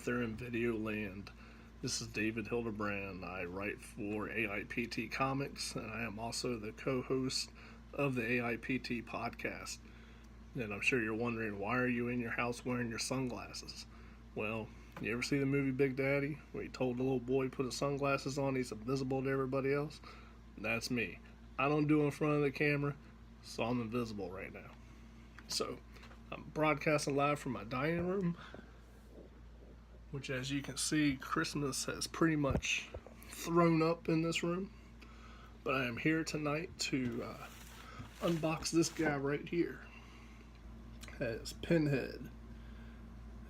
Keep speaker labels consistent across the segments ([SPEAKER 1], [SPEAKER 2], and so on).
[SPEAKER 1] out there in video land. This is David Hildebrand. I write for AIPT Comics, and I am also the co-host of the AIPT podcast. And I'm sure you're wondering, why are you in your house wearing your sunglasses? Well, you ever see the movie Big Daddy, where he told the little boy to put his sunglasses on, he's invisible to everybody else? That's me. I don't do it in front of the camera, so I'm invisible right now. So, I'm broadcasting live from my dining room, which, as you can see, Christmas has pretty much thrown up in this room. But I am here tonight to unbox this guy right here. As Pinhead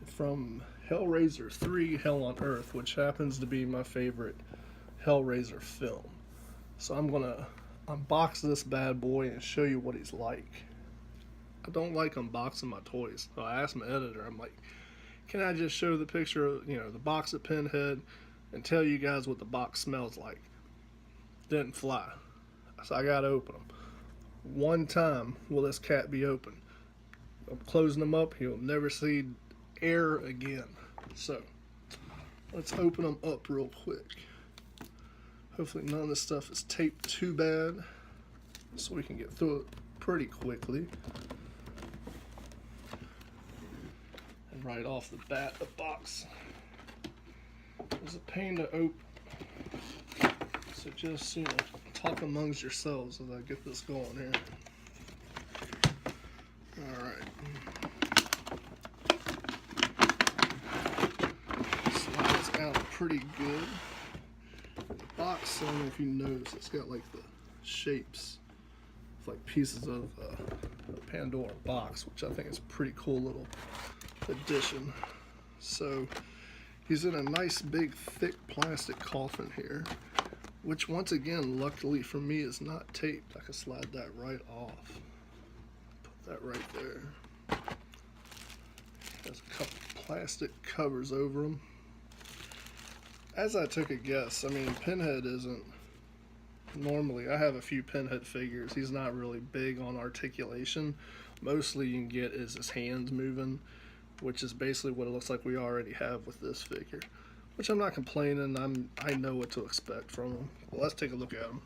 [SPEAKER 1] from Hellraiser III, Hell on Earth, which happens to be my favorite Hellraiser film. So I'm going to unbox this bad boy and show you what he's like. I don't like unboxing my toys. So I asked my editor, I'm like, can I just show the picture of, the box of Pinhead and tell you guys what the box smells like? Didn't fly. So I gotta open them. One time will this cat be open. I'm closing them up, he'll never see air again. So, let's open them up real quick. Hopefully none of this stuff is taped too bad, so we can get through it pretty quickly. And right off the bat, the box is a pain to open. So just, talk amongst yourselves as I get this going here. Alright. Slides out pretty good. The box, I don't know if you notice, it's got like the shapes of like pieces of a Pandora box, which I think is a pretty cool little addition. So he's in a nice big thick plastic coffin here, which once again, luckily for me, is not taped. I can slide that right off. Put that right there. Has a couple plastic covers over them. As I took a guess, Pinhead isn't normally, I have a few Pinhead figures. He's not really big on articulation. Mostly you can get is his hands moving, which is basically what it looks like we already have with this figure. Which I'm not complaining, I know what to expect from him. Well, let's take a look at him.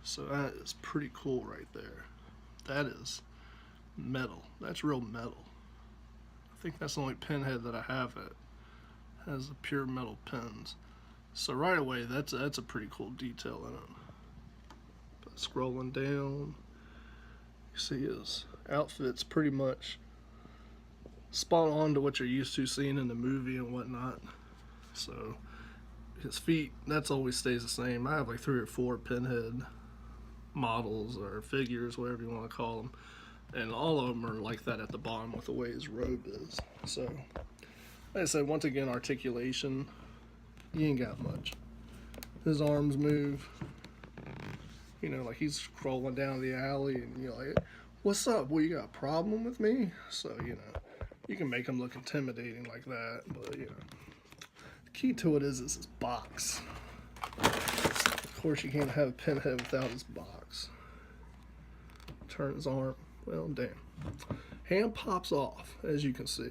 [SPEAKER 1] So that is pretty cool right there. That is metal. That's real metal. I think that's the only Pinhead that I have that has the pure metal pins. So right away, that's a pretty cool detail in it. But scrolling down, you see his outfit's pretty much spot on to what you're used to seeing in the movie and whatnot. So his feet, that's always stays the same. I have like 3 or 4 Pinhead models or figures, whatever you want to call them, and all of them are like that at the bottom with the way his robe is. So like I said, once again, articulation, he ain't got much. His arms move, like he's crawling down the alley and you're like, what's up? Well, you got a problem with me? So you can make him look intimidating like that, but the key to it is his box. Of course, you can't have Pinhead without his box. Turn his arm. Well, damn. Hand pops off, as you can see.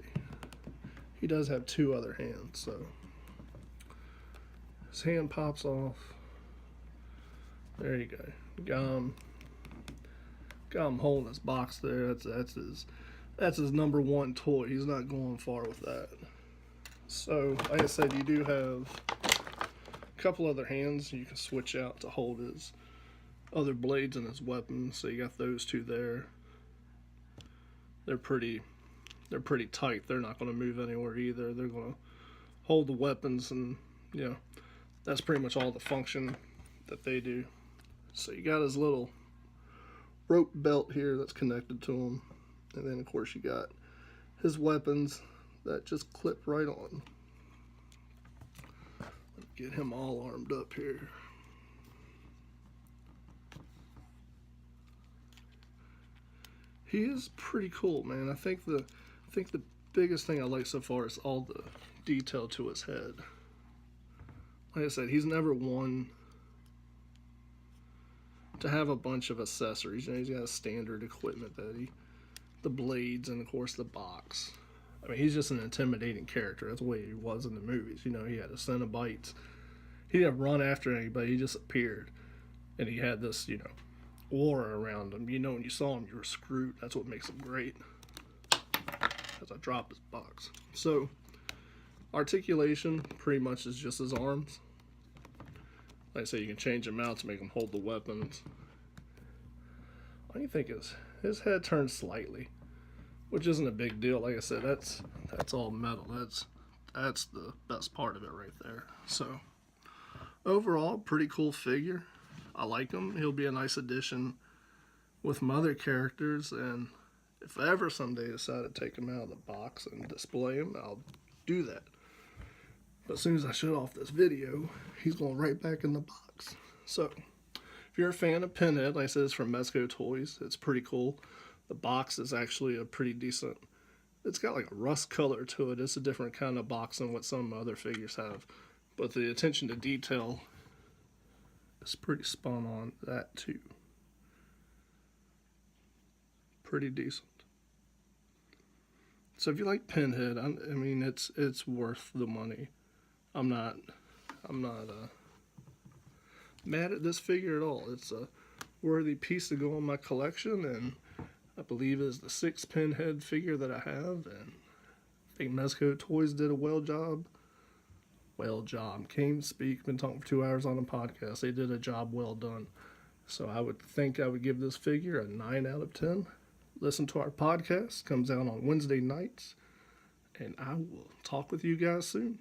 [SPEAKER 1] He does have 2 other hands, so his hand pops off. There you go. Got him holding his box there. That's his number 1 toy. He's not going far with that. So, like I said, you do have a couple other hands you can switch out to hold his other blades and his weapons. So you got those 2 there. They're pretty tight. They're not going to move anywhere either. They're going to hold the weapons, and that's pretty much all the function that they do. So you got his little rope belt here that's connected to him. And then, of course, you got his weapons that just clip right on. Let's get him all armed up here. He is pretty cool, man. I think the biggest thing I like so far is all the detail to his head. Like I said, he's never one to have a bunch of accessories. He's got standard equipment that the blades and of course the box. I mean, he's just an intimidating character. That's the way he was in the movies. You know, he had a Cenobites. He didn't run after anybody. He just appeared. And he had this, you know, aura around him. You know, when you saw him, you were screwed. That's what makes him great. As I drop his box. So, articulation pretty much is just his arms. Like I say, you can change them out to make him hold the weapons. All you think is his head turns slightly, which isn't a big deal. Like I said, that's all metal. That's the best part of it right there. So, overall, pretty cool figure. I like him. He'll be a nice addition with my other characters, and if I ever someday decide to take him out of the box and display him, I'll do that. But as soon as I shut off this video, he's going right back in the box. So, if you're a fan of Pinhead, like I said, it's from Mezco Toyz. It's pretty cool. The box is actually a pretty decent... It's got like a rust color to it. It's a different kind of box than what some other figures have. But the attention to detail is pretty spun on that too. Pretty decent. So if you like Pinhead, I mean, it's worth the money. I'm not mad at this figure at all. It's a worthy piece to go in my collection, and I believe is the 6th Pinhead figure that I have, and I think Mezco Toyz did a well job. Can't even speak. Been talking for 2 hours on a podcast. They did a job well done. So I would think I would give this figure a 9 out of 10. Listen to our podcast. Comes out on Wednesday nights. And I will talk with you guys soon.